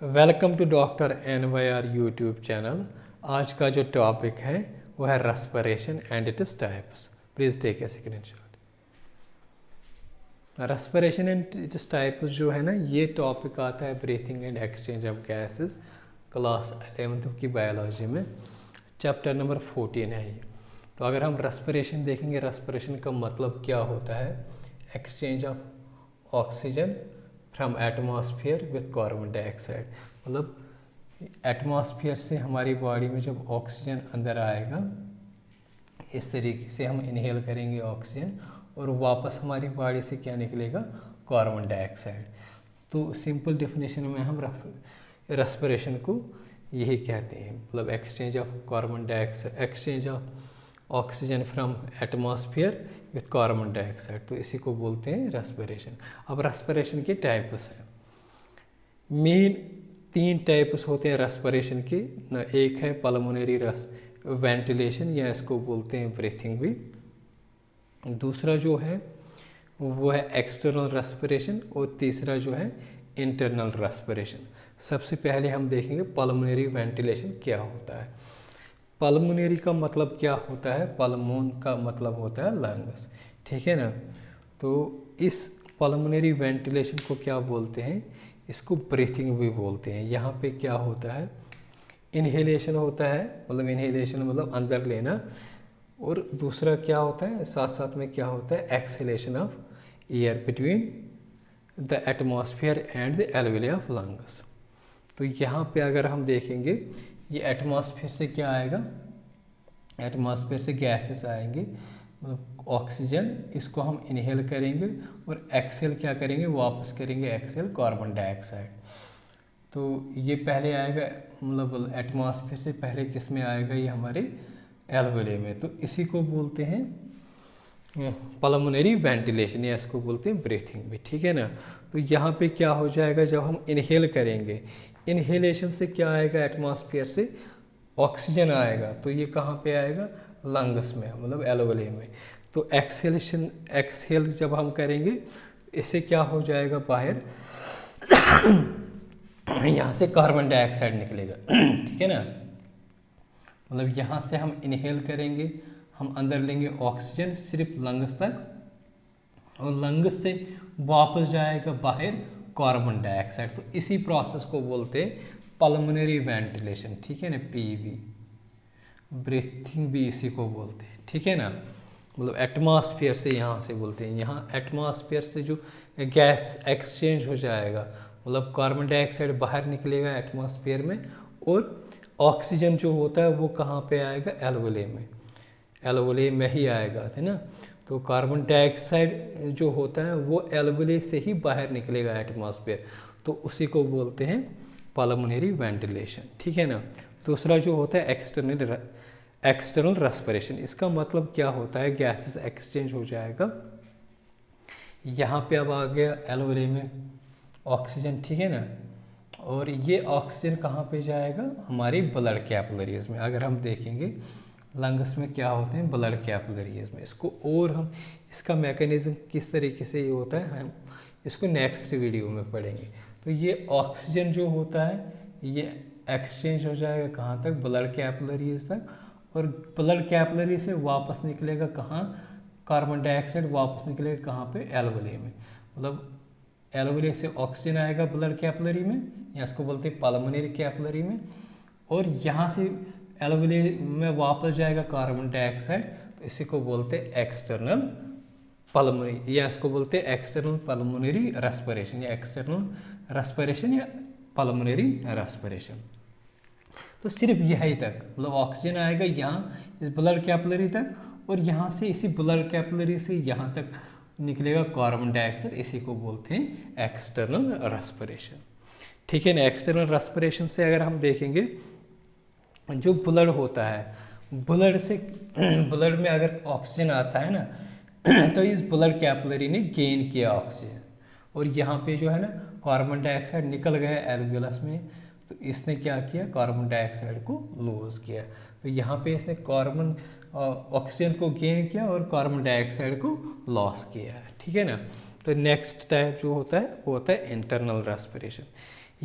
Welcome to doctor NYR YouTube channel. आज का जो टॉपिक है वो है respiration and its types. Please take a screenshot. Respiration and its types जो है ना, ये टॉपिक आता है breathing and exchange of gases, class 11th की बायोलॉजी में, चैप्टर नंबर 14 है ये। तो अगर हम रेस्पिरेशन देखेंगे, रेस्पिरेशन का मतलब क्या होता है? Exchange of oxygen from atmosphere with carbon dioxide. मतलब एटमॉस्फेयर से हमारी बॉडी में जब ऑक्सीजन अंदर आएगा, इस तरीके से हम इनहेल करेंगे ऑक्सीजन और वापस हमारी बॉडी से क्या निकलेगा? Carbon dioxide. तो सिंपल डेफिनेशन में हम रेस्पिरेशन को यही कहते हैं, मतलब exchange of carbon dioxide, exchange of oxygen from atmosphere with carbon dioxide, तो इसी को बोलते हैं रेस्पिरेशन। अब रेस्पिरेशन के टाइप्स हैं, मेन 3 टाइप्स होते हैं रेस्पिरेशन के ना। एक है पल्मोनरी वेंटिलेशन, या इसको बोलते हैं ब्रीथिंग भी। दूसरा जो है वो है एक्सटर्नल रेस्पिरेशन, और तीसरा जो है इंटरनल रेस्पिरेशन। सबसे पहले हम देखेंगे पल्मोनरी वेंटिलेशन क्या होता है। पल्मोनरी का मतलब क्या होता है? पल्मोन का मतलब होता है लंग्स, ठीक है ना। तो इस पल्मोनरी वेंटिलेशन को क्या बोलते हैं? इसको ब्रीथिंग भी बोलते हैं। यहाँ पे क्या होता है? इनहेलेशन होता है, मतलब इनहेलेशन मतलब अंदर लेना, और दूसरा क्या होता है साथ साथ में, क्या होता है? Exhalation of air between the atmosphere and the alveoli of lungs. तो यहाँ पे अगर हम देखेंगे, ये एटमॉस्फेयर से क्या आएगा? एटमॉस्फेयर से गैसेस आएंगे, मतलब ऑक्सीजन, इसको हम इनहेल करेंगे और एक्सेल क्या करेंगे? वापस करेंगे एक्सेल कार्बन डाइऑक्साइड। तो ये पहले आएगा, मतलब एटमॉस्फेयर से पहले किस में आएगा? ये हमारे एल्वेली में। तो इसी को बोलते हैं पल्मोनरी वेंटिलेशन, या इसको बोलते हैं ब्रीथिंग भी, ठीक है ना। तो यहाँ पे क्या हो जाएगा? जब हम इनहेल करेंगे, इनहेलेशन से क्या आएगा? एटमॉस्फेयर से ऑक्सीजन आएगा, तो ये कहाँ पे आएगा? लंग्स में, मतलब एल्वेली में। तो एक्सहेलेशन, एक्सहेल जब हम करेंगे, इससे क्या हो जाएगा? बाहर यहाँ से कार्बन डाइऑक्साइड निकलेगा, ठीक है ना। मतलब यहाँ से हम इनहेल करेंगे, हम अंदर लेंगे ऑक्सीजन सिर्फ लंग्स तक, और लंग्स से वापस जाएगा बाहर कार्बन डाइऑक्साइड। तो इसी प्रोसेस को बोलते हैं पल्मोनरी वेंटिलेशन, ठीक है ना, PV। ब्रीथिंग भी इसी को बोलते हैं, ठीक है ना। मतलब एटमॉस्फेयर से यहाँ से बोलते हैं, यहाँ एटमॉस्फेयर से जो गैस एक्सचेंज हो जाएगा, मतलब कार्बन डाइऑक्साइड बाहर निकलेगा एटमॉस्फेयर में, और ऑक्सीजन जो होता है वो कहाँ पे आएगा? एल्वेली में, एल्वेली में ही आएगा, है ना। तो कार्बन डाइऑक्साइड जो होता है वो एल्वेली से ही बाहर निकलेगा एटमॉस्फेयर, तो उसी को बोलते हैं पल्मोनरी वेंटिलेशन, ठीक है ना। दूसरा जो होता है एक्सटर्नल रेस्पिरेशन, इसका मतलब क्या होता है? गैसेस एक्सचेंज हो जाएगा, यहाँ पे अब आ गया एल्वेली में ऑक्सीजन, ठीक है ना, और ये ऑक्सीजन कहाँ पे जाएगा? हमारी ब्लड कैपिलरीज में। अगर हम देखेंगे लंग्स में क्या होते हैं? ब्लड कैपिलरीज में। इसको और हम इसका मैकेनिज्म किस तरीके से ये होता है, हम इसको नेक्स्ट वीडियो में पढ़ेंगे। तो ये ऑक्सीजन जो होता है ये एक्सचेंज हो जाएगा कहाँ तक? ब्लड कैपिलरीज तक, और ब्लड कैपिलरी से वापस निकलेगा कहाँ? कार्बन डाइऑक्साइड वापस निकलेगा कहाँ पे? एल्वेली में। मतलब एल्वेली से ऑक्सीजन आएगा ब्लड कैपिलरी में, या इसको बोलते हैं पल्मोनरी कैपिलरी में, और यहाँ से एल्वेली में वापस जाएगा कार्बन डाइऑक्साइड, तो इसी को बोलते हैं एक्सटर्नल पल्मोनरी, या इसको बोलते हैं एक्सटर्नल पल्मोनरी रेस्पिरेशन, या एक्सटर्नल रेस्पिरेशन, या पल्मोनरी रेस्पिरेशन। तो सिर्फ यही तक, मतलब ऑक्सीजन आएगा यहाँ इस ब्लड कैपिलरी तक, और यहाँ से इसी ब्लड कैपिलरी से यहाँ तक निकलेगा कार्बन डाइऑक्साइड, इसी को बोलते हैं एक्सटर्नल रेस्पिरेशन, ठीक है ना। एक्सटर्नल रेस्पिरेशन से अगर हम देखेंगे, जो ब्लड होता है, ब्लड से ब्लड में अगर ऑक्सीजन आता है ना, तो इस ब्लड कैपिलरी ने गेन किया ऑक्सीजन, और यहाँ पे जो है ना कार्बन डाइऑक्साइड निकल गया एल्वियोलस में, तो इसने क्या किया? कार्बन डाइऑक्साइड को लूज किया। तो यहाँ पे इसने कार्बन ऑक्सीजन को गेन किया और कार्बन डाइऑक्साइड को लॉस किया है, ठीक है ना। तो नेक्स्ट टाइप जो होता है वो होता है इंटरनल रेस्पिरेशन।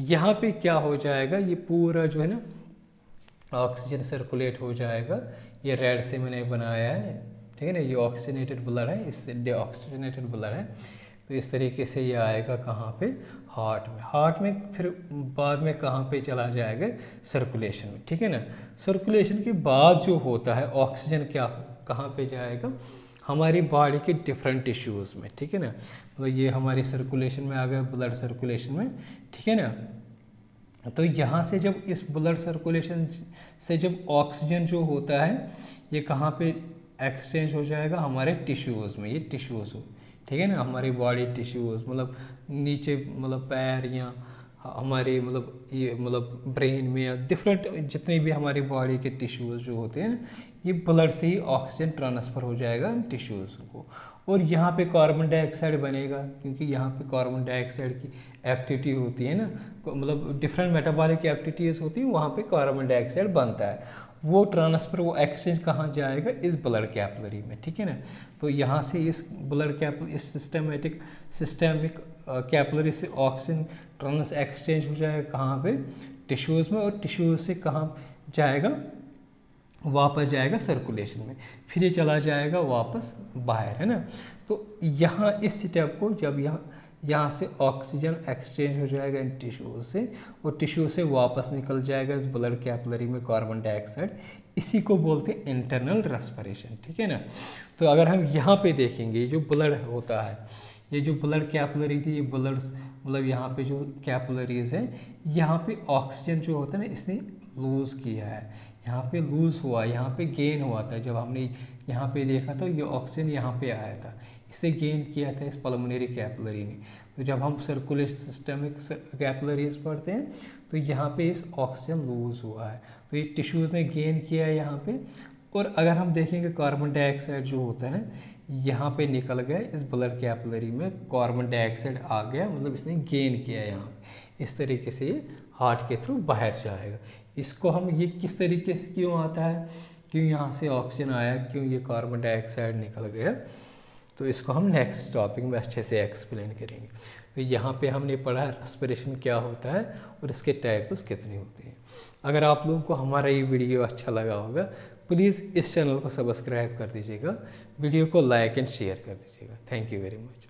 यहाँ पे क्या हो जाएगा, ये पूरा जो है ना ऑक्सीजन सर्कुलेट हो जाएगा। ये रेड से मैंने बनाया है, ठीक है ना, ये ऑक्सीजनेटेड ब्लड है, इससे डीऑक्सीजनेटेड ब्लड है। तो इस तरीके से ये आएगा कहाँ पे, हार्ट में। हार्ट में फिर बाद में कहाँ पे चला जाएगा, सर्कुलेशन में, ठीक है ना। सर्कुलेशन के बाद जो होता है ऑक्सीजन क्या कहाँ पे जाएगा, हमारी बॉडी के डिफरेंट टिश्यूज़ में, ठीक है ना। मतलब ये हमारी सर्कुलेशन में आ गया, ब्लड सर्कुलेशन में, ठीक है ना। तो यहाँ से जब इस ब्लड सर्कुलेशन से जब ऑक्सीजन जो होता है ये कहाँ पे एक्सचेंज हो जाएगा, हमारे टिश्यूज़ में। ये टिश्यूज़ हो, ठीक है ना, हमारी बॉडी टिश्यूज़, मतलब नीचे मतलब पैर या हमारे मतलब ये मतलब ब्रेन में या डिफरेंट जितने भी हमारी बॉडी के टिश्यूज़ जो होते हैं ये ब्लड से ही ऑक्सीजन ट्रांसफ़र हो जाएगा टिश्यूज़ को। और यहाँ पे कार्बन डाइऑक्साइड बनेगा, क्योंकि यहाँ पे कार्बन डाइऑक्साइड की एक्टिविटी होती है ना, मतलब डिफरेंट मेटाबॉलिक एक्टिविटीज़ होती हैं, वहाँ पे कार्बन डाइऑक्साइड बनता है। वो ट्रांसफ़र, वो एक्सचेंज कहाँ जाएगा, इस ब्लड कैपिलरी में, ठीक है ना। तो यहाँ से इस ब्लड कैपिलरी, इस सिस्टेमिक कैपिलरी से ऑक्सीजन ट्रांस एक्सचेंज हो जाएगा कहाँ पे, टिश्यूज़ में। और टिश्यूज़ से कहाँ जाएगा, वापस जाएगा सर्कुलेशन में, फिर ये चला जाएगा वापस बाहर, है ना। तो यहाँ इस स्टेप को जब यहाँ से ऑक्सीजन एक्सचेंज हो जाएगा इन टिश्यूज से, और टिश्यू से वापस निकल जाएगा इस ब्लड कैपिलरी में कार्बन डाइऑक्साइड, इसी को बोलते हैं इंटरनल रेस्पिरेशन, ठीक है ना। तो अगर हम यहाँ पे देखेंगे जो ब्लड होता है, ये जो ब्लड कैपिलरी थी, ये ब्लड मतलब यहाँ पे जो कैपिलरीज है, यहाँ पे ऑक्सीजन जो होता है ना इसने लूज़ किया है, यहाँ पे लूज़ हुआ, यहाँ पे गेन हुआ था। जब हमने यहाँ पे देखा तो ये ऑक्सीजन यहाँ पे आया था, इसे गेन किया था इस पल्मोनरी कैपिलरी ने। तो जब हम सर्कुलेशन सिस्टमिक कैपिलरीज पढ़ते हैं तो यहाँ पे इस ऑक्सीजन लूज़ हुआ है, तो ये टिश्यूज़ ने गेन किया है यहाँ पे। और अगर हम देखेंगे कार्बन डाइऑक्साइड जो होता है यहाँ पे निकल गया, इस ब्लड कैपिलरी में कार्बन डाइऑक्साइड आ गया, मतलब इसने गेन किया है यहाँ पे। इस तरीके से ये हार्ट के थ्रू बाहर जाएगा। इसको हम, ये किस तरीके से क्यों आता है, क्यों यहाँ से ऑक्सीजन आया, क्यों ये कार्बन डाइऑक्साइड निकल गया, तो इसको हम नेक्स्ट टॉपिक में अच्छे से एक्सप्लेन करेंगे। तो यहाँ पे हमने पढ़ा है रेस्पिरेशन क्या होता है और इसके टाइप्स कितने होते हैं। अगर आप लोगों को हमारा ये वीडियो अच्छा लगा होगा, प्लीज़ इस चैनल को सब्सक्राइब कर दीजिएगा, वीडियो को लाइक एंड शेयर कर दीजिएगा। Thank you very much.